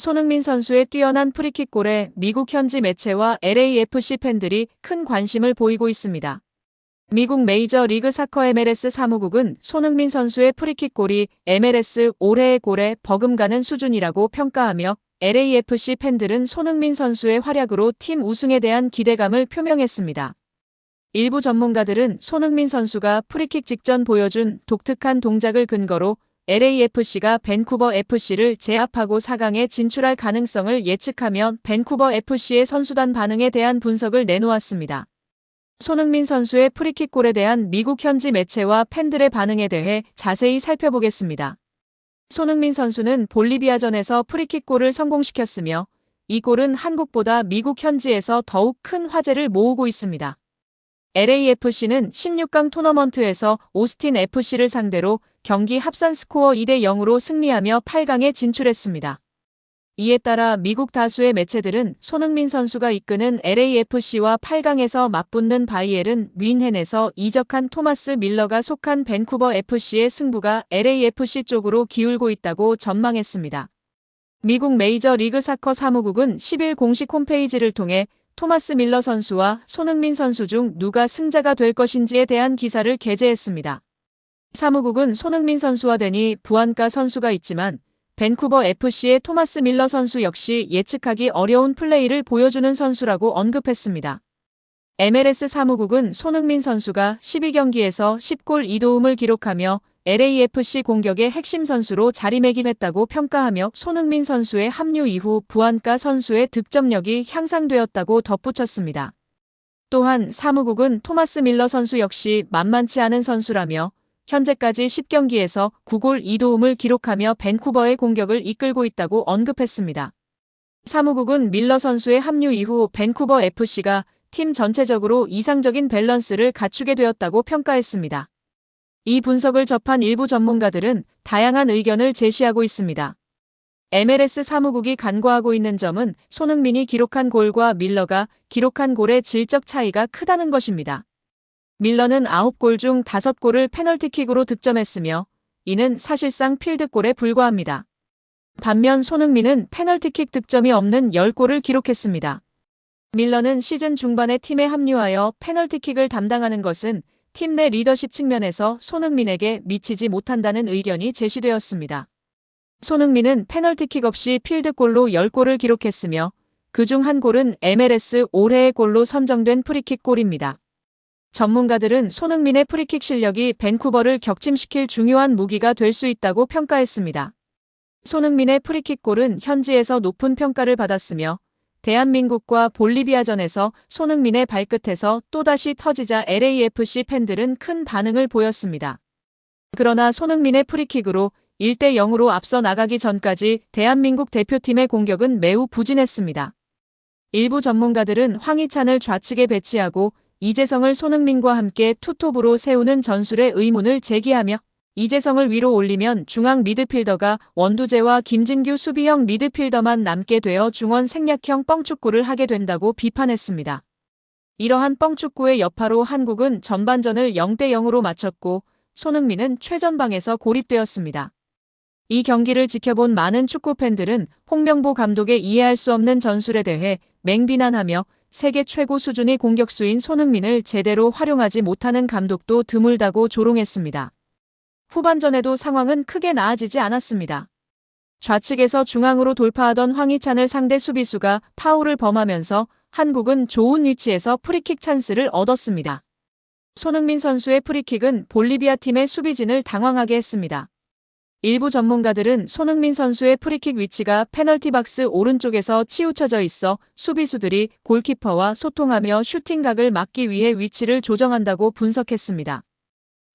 손흥민 선수의 뛰어난 프리킥골에 미국 현지 매체와 LAFC 팬들이 큰 관심을 보이고 있습니다. 미국 메이저리그 사커 MLS 사무국은 손흥민 선수의 프리킥골이 MLS 올해의 골에 버금가는 수준이라고 평가하며 LAFC 팬들은 손흥민 선수의 활약으로 팀 우승에 대한 기대감을 표명했습니다. 일부 전문가들은 손흥민 선수가 프리킥 직전 보여준 독특한 동작을 근거로 LAFC가 밴쿠버 FC를 제압하고 4강에 진출할 가능성을 예측하며 밴쿠버 FC의 선수단 반응에 대한 분석을 내놓았습니다. 손흥민 선수의 프리킥골에 대한 미국 현지 매체와 팬들의 반응에 대해 자세히 살펴보겠습니다. 손흥민 선수는 볼리비아전에서 프리킥골을 성공시켰으며 이 골은 한국보다 미국 현지에서 더욱 큰 화제를 모으고 있습니다. LAFC는 16강 토너먼트에서 오스틴 FC를 상대로 경기 합산 스코어 2대 0으로 승리하며 8강에 진출했습니다. 이에 따라 미국 다수의 매체들은 손흥민 선수가 이끄는 LAFC와 8강에서 맞붙는 바이에른 뮌헨에서 이적한 토마스 밀러가 속한 밴쿠버 FC의 승부가 LAFC 쪽으로 기울고 있다고 전망했습니다. 미국 메이저리그 사커 사무국은 10일 공식 홈페이지를 통해 토마스 밀러 선수와 손흥민 선수 중 누가 승자가 될 것인지에 대한 기사를 게재했습니다. 사무국은 손흥민 선수와 데니 부안가 선수가 있지만 밴쿠버 FC의 토마스 밀러 선수 역시 예측하기 어려운 플레이를 보여주는 선수라고 언급했습니다. MLS 사무국은 손흥민 선수가 12경기에서 10골 2도움을 기록하며 LAFC 공격의 핵심 선수로 자리매김했다고 평가하며 손흥민 선수의 합류 이후 부안가 선수의 득점력이 향상되었다고 덧붙였습니다. 또한 사무국은 토마스 밀러 선수 역시 만만치 않은 선수라며 현재까지 10경기에서 9골 2도움을 기록하며 밴쿠버의 공격을 이끌고 있다고 언급했습니다. 사무국은 밀러 선수의 합류 이후 밴쿠버 FC가 팀 전체적으로 이상적인 밸런스를 갖추게 되었다고 평가했습니다. 이 분석을 접한 일부 전문가들은 다양한 의견을 제시하고 있습니다. MLS 사무국이 간과하고 있는 점은 손흥민이 기록한 골과 밀러가 기록한 골의 질적 차이가 크다는 것입니다. 밀러는 9골 중 5골을 페널티킥으로 득점했으며 이는 사실상 필드골에 불과합니다. 반면 손흥민은 페널티킥 득점이 없는 10골을 기록했습니다. 밀러는 시즌 중반에 팀에 합류하여 페널티킥을 담당하는 것은 팀 내 리더십 측면에서 손흥민에게 미치지 못한다는 의견이 제시되었습니다. 손흥민은 페널티킥 없이 필드골로 10골을 기록했으며 그중 한 골은 MLS 올해의 골로 선정된 프리킥 골입니다. 전문가들은 손흥민의 프리킥 실력이 밴쿠버를 격침시킬 중요한 무기가 될 수 있다고 평가했습니다. 손흥민의 프리킥 골은 현지에서 높은 평가를 받았으며 대한민국과 볼리비아전에서 손흥민의 발끝에서 또다시 터지자 LAFC 팬들은 큰 반응을 보였습니다. 그러나 손흥민의 프리킥으로 1대 0으로 앞서 나가기 전까지 대한민국 대표팀의 공격은 매우 부진했습니다. 일부 전문가들은 황희찬을 좌측에 배치하고 이재성을 손흥민과 함께 투톱으로 세우는 전술의 의문을 제기하며 이재성을 위로 올리면 중앙 미드필더가 원두재와 김진규 수비형 미드필더만 남게 되어 중원 생략형 뻥축구를 하게 된다고 비판했습니다. 이러한 뻥축구의 여파로 한국은 전반전을 0대 0으로 마쳤고 손흥민은 최전방에서 고립되었습니다. 이 경기를 지켜본 많은 축구팬들은 홍명보 감독의 이해할 수 없는 전술에 대해 맹비난하며 세계 최고 수준의 공격수인 손흥민을 제대로 활용하지 못하는 감독도 드물다고 조롱했습니다. 후반전에도 상황은 크게 나아지지 않았습니다. 좌측에서 중앙으로 돌파하던 황희찬을 상대 수비수가 파울을 범하면서 한국은 좋은 위치에서 프리킥 찬스를 얻었습니다. 손흥민 선수의 프리킥은 볼리비아 팀의 수비진을 당황하게 했습니다. 일부 전문가들은 손흥민 선수의 프리킥 위치가 페널티 박스 오른쪽에서 치우쳐져 있어 수비수들이 골키퍼와 소통하며 슈팅각을 막기 위해 위치를 조정한다고 분석했습니다.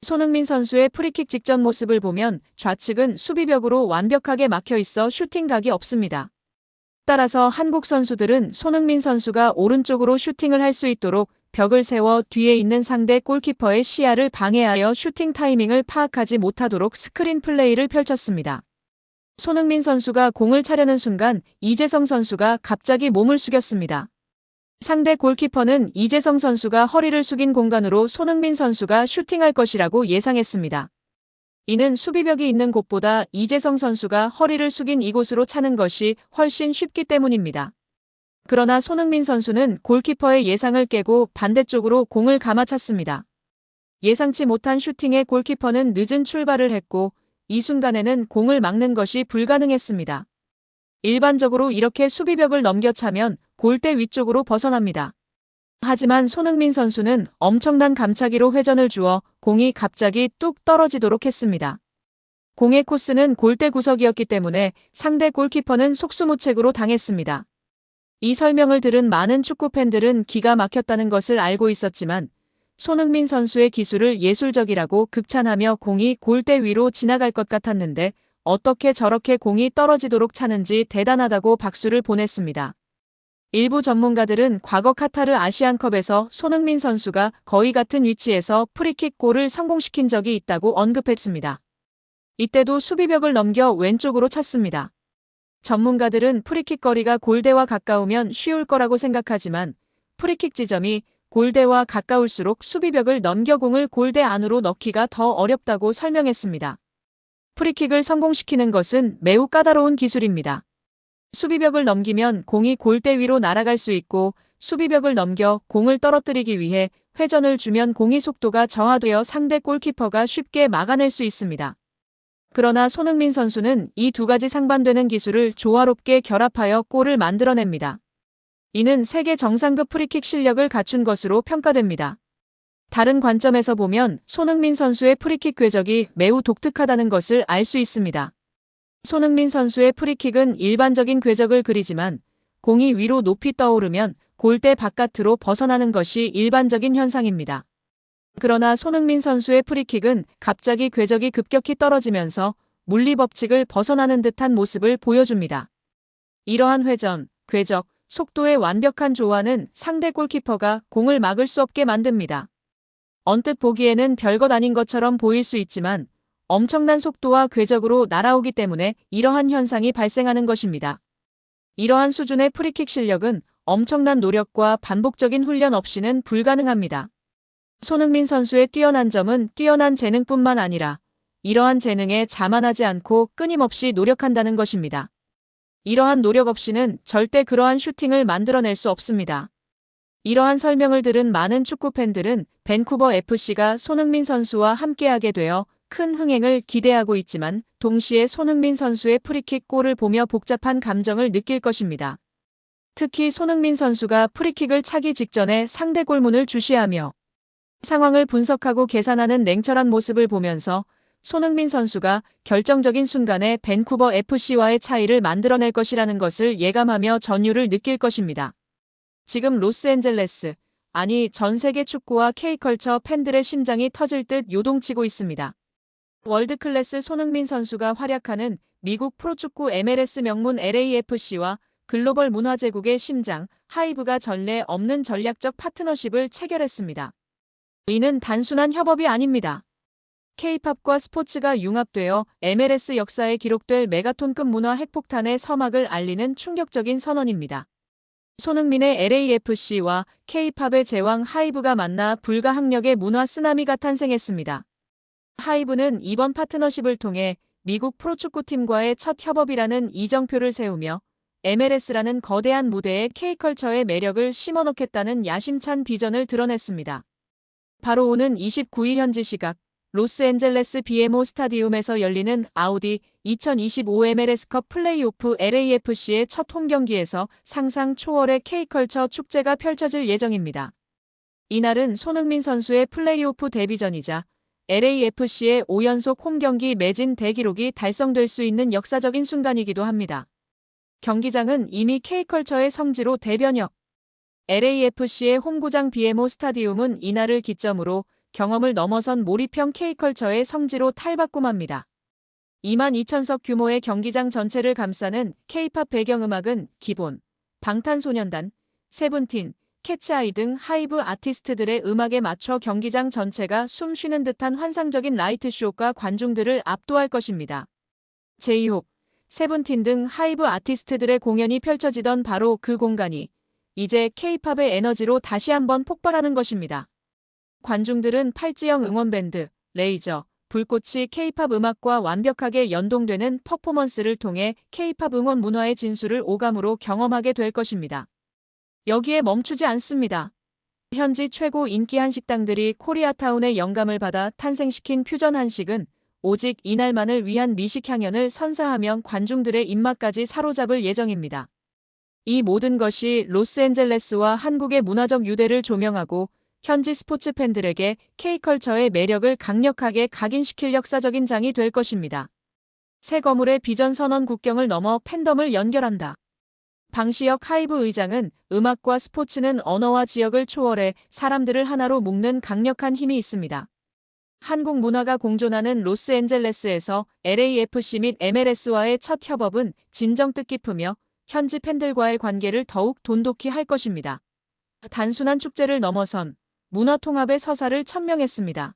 손흥민 선수의 프리킥 직전 모습을 보면 좌측은 수비벽으로 완벽하게 막혀 있어 슈팅각이 없습니다. 따라서 한국 선수들은 손흥민 선수가 오른쪽으로 슈팅을 할 수 있도록 벽을 세워 뒤에 있는 상대 골키퍼의 시야를 방해하여 슈팅 타이밍을 파악하지 못하도록 스크린 플레이를 펼쳤습니다. 손흥민 선수가 공을 차려는 순간 이재성 선수가 갑자기 몸을 숙였습니다. 상대 골키퍼는 이재성 선수가 허리를 숙인 공간으로 손흥민 선수가 슈팅할 것이라고 예상했습니다. 이는 수비벽이 있는 곳보다 이재성 선수가 허리를 숙인 이곳으로 차는 것이 훨씬 쉽기 때문입니다. 그러나 손흥민 선수는 골키퍼의 예상을 깨고 반대쪽으로 공을 감아찼습니다. 예상치 못한 슈팅에 골키퍼는 늦은 출발을 했고 이 순간에는 공을 막는 것이 불가능했습니다. 일반적으로 이렇게 수비벽을 넘겨차면 골대 위쪽으로 벗어납니다. 하지만 손흥민 선수는 엄청난 감차기로 회전을 주어 공이 갑자기 뚝 떨어지도록 했습니다. 공의 코스는 골대 구석이었기 때문에 상대 골키퍼는 속수무책으로 당했습니다. 이 설명을 들은 많은 축구 팬들은 기가 막혔다는 것을 알고 있었지만 손흥민 선수의 기술을 예술적이라고 극찬하며 공이 골대 위로 지나갈 것 같았는데 어떻게 저렇게 공이 떨어지도록 차는지 대단하다고 박수를 보냈습니다. 일부 전문가들은 과거 카타르 아시안컵에서 손흥민 선수가 거의 같은 위치에서 프리킥 골을 성공시킨 적이 있다고 언급했습니다. 이때도 수비벽을 넘겨 왼쪽으로 찼습니다. 전문가들은 프리킥 거리가 골대와 가까우면 쉬울 거라고 생각하지만 프리킥 지점이 골대와 가까울수록 수비벽을 넘겨 공을 골대 안으로 넣기가 더 어렵다고 설명했습니다. 프리킥을 성공시키는 것은 매우 까다로운 기술입니다. 수비벽을 넘기면 공이 골대 위로 날아갈 수 있고 수비벽을 넘겨 공을 떨어뜨리기 위해 회전을 주면 공의 속도가 저하되어 상대 골키퍼가 쉽게 막아낼 수 있습니다. 그러나 손흥민 선수는 이 두 가지 상반되는 기술을 조화롭게 결합하여 골을 만들어냅니다. 이는 세계 정상급 프리킥 실력을 갖춘 것으로 평가됩니다. 다른 관점에서 보면 손흥민 선수의 프리킥 궤적이 매우 독특하다는 것을 알 수 있습니다. 손흥민 선수의 프리킥은 일반적인 궤적을 그리지만 공이 위로 높이 떠오르면 골대 바깥으로 벗어나는 것이 일반적인 현상입니다. 그러나 손흥민 선수의 프리킥은 갑자기 궤적이 급격히 떨어지면서 물리법칙을 벗어나는 듯한 모습을 보여줍니다. 이러한 회전, 궤적, 속도의 완벽한 조화는 상대 골키퍼가 공을 막을 수 없게 만듭니다. 언뜻 보기에는 별것 아닌 것처럼 보일 수 있지만 엄청난 속도와 궤적으로 날아오기 때문에 이러한 현상이 발생하는 것입니다. 이러한 수준의 프리킥 실력은 엄청난 노력과 반복적인 훈련 없이는 불가능합니다. 손흥민 선수의 뛰어난 점은 뛰어난 재능뿐만 아니라 이러한 재능에 자만하지 않고 끊임없이 노력한다는 것입니다. 이러한 노력 없이는 절대 그러한 슈팅을 만들어낼 수 없습니다. 이러한 설명을 들은 많은 축구 팬들은 밴쿠버 FC가 손흥민 선수와 함께하게 되어 큰 흥행을 기대하고 있지만 동시에 손흥민 선수의 프리킥 골을 보며 복잡한 감정을 느낄 것입니다. 특히 손흥민 선수가 프리킥을 차기 직전에 상대 골문을 주시하며 상황을 분석하고 계산하는 냉철한 모습을 보면서 손흥민 선수가 결정적인 순간에 밴쿠버 FC와의 차이를 만들어낼 것이라는 것을 예감하며 전율을 느낄 것입니다. 지금 로스앤젤레스, 아니 전 세계 축구와 K컬처 팬들의 심장이 터질 듯 요동치고 있습니다. 월드클래스 손흥민 선수가 활약하는 미국 프로축구 MLS 명문 LAFC와 글로벌 문화제국의 심장, 하이브가 전례 없는 전략적 파트너십을 체결했습니다. 이는 단순한 협업이 아닙니다. K-팝과 스포츠가 융합되어 MLS 역사에 기록될 메가톤급 문화 핵폭탄의 서막을 알리는 충격적인 선언입니다. 손흥민의 LAFC와 K-팝의 제왕 하이브가 만나 불가항력의 문화 쓰나미가 탄생했습니다. 하이브는 이번 파트너십을 통해 미국 프로축구팀과의 첫 협업이라는 이정표를 세우며 MLS라는 거대한 무대에 K컬처의 매력을 심어넣겠다는 야심찬 비전을 드러냈습니다. 바로 오는 29일 현지 시각 로스앤젤레스 BMO 스타디움에서 열리는 아우디 2025 MLS컵 플레이오프 LAFC의 첫 홈경기에서 상상 초월의 K컬처 축제가 펼쳐질 예정입니다. 이날은 손흥민 선수의 플레이오프 데뷔전이자 LAFC의 5연속 홈경기 매진 대기록이 달성될 수 있는 역사적인 순간이기도 합니다. 경기장은 이미 K컬처의 성지로 대변역. LAFC의 홈구장 BMO 스타디움은 이날을 기점으로 경험을 넘어선 몰입형 K컬처의 성지로 탈바꿈합니다. 22,000석 규모의 경기장 전체를 감싸는 K-팝 배경음악은 기본, 방탄소년단, 세븐틴, 캐치아이 등 하이브 아티스트들의 음악에 맞춰 경기장 전체가 숨 쉬는 듯한 환상적인 라이트 쇼가 관중들을 압도할 것입니다. 제이홉, 세븐틴 등 하이브 아티스트들의 공연이 펼쳐지던 바로 그 공간이 이제 K-팝의 에너지로 다시 한번 폭발하는 것입니다. 관중들은 팔찌형 응원밴드, 레이저, 불꽃이 K-팝 음악과 완벽하게 연동되는 퍼포먼스를 통해 K-팝 응원 문화의 진수를 오감으로 경험하게 될 것입니다. 여기에 멈추지 않습니다. 현지 최고 인기 한식당들이 코리아타운의 영감을 받아 탄생시킨 퓨전 한식은 오직 이날만을 위한 미식 향연을 선사하며 관중들의 입맛까지 사로잡을 예정입니다. 이 모든 것이 로스앤젤레스와 한국의 문화적 유대를 조명하고 현지 스포츠 팬들에게 K컬처의 매력을 강력하게 각인시킬 역사적인 장이 될 것입니다. 새 거물의 비전 선언 국경을 넘어 팬덤을 연결한다. 방시혁 하이브 의장은 음악과 스포츠는 언어와 지역을 초월해 사람들을 하나로 묶는 강력한 힘이 있습니다. 한국 문화가 공존하는 로스앤젤레스에서 LAFC 및 MLS와의 첫 협업은 진정 뜻깊으며 현지 팬들과의 관계를 더욱 돈독히 할 것입니다. 단순한 축제를 넘어선 문화 통합의 서사를 천명했습니다.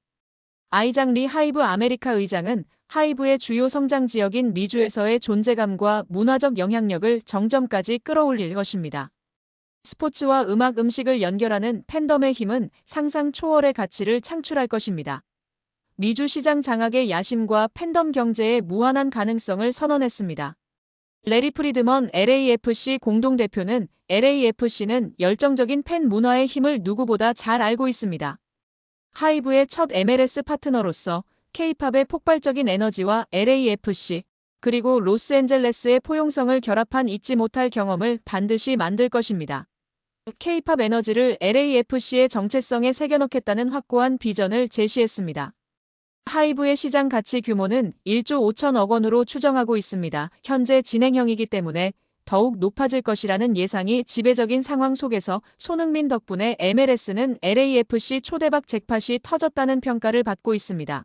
아이장 리 하이브 아메리카 의장은 하이브의 주요 성장 지역인 미주에서의 존재감과 문화적 영향력을 정점까지 끌어올릴 것입니다. 스포츠와 음악 음식을 연결하는 팬덤의 힘은 상상 초월의 가치를 창출할 것입니다. 미주 시장 장악의 야심과 팬덤 경제의 무한한 가능성을 선언했습니다. 레리 프리드먼 LAFC 공동대표는 LAFC는 열정적인 팬 문화의 힘을 누구보다 잘 알고 있습니다. 하이브의 첫 MLS 파트너로서 K-팝의 폭발적인 에너지와 LAFC, 그리고 로스앤젤레스의 포용성을 결합한 잊지 못할 경험을 반드시 만들 것입니다. K-팝 에너지를 LAFC의 정체성에 새겨넣겠다는 확고한 비전을 제시했습니다. 하이브의 시장 가치 규모는 1조 5천억 원으로 추정하고 있습니다. 현재 진행형이기 때문에 더욱 높아질 것이라는 예상이 지배적인 상황 속에서 손흥민 덕분에 MLS는 LAFC 초대박 잭팟이 터졌다는 평가를 받고 있습니다.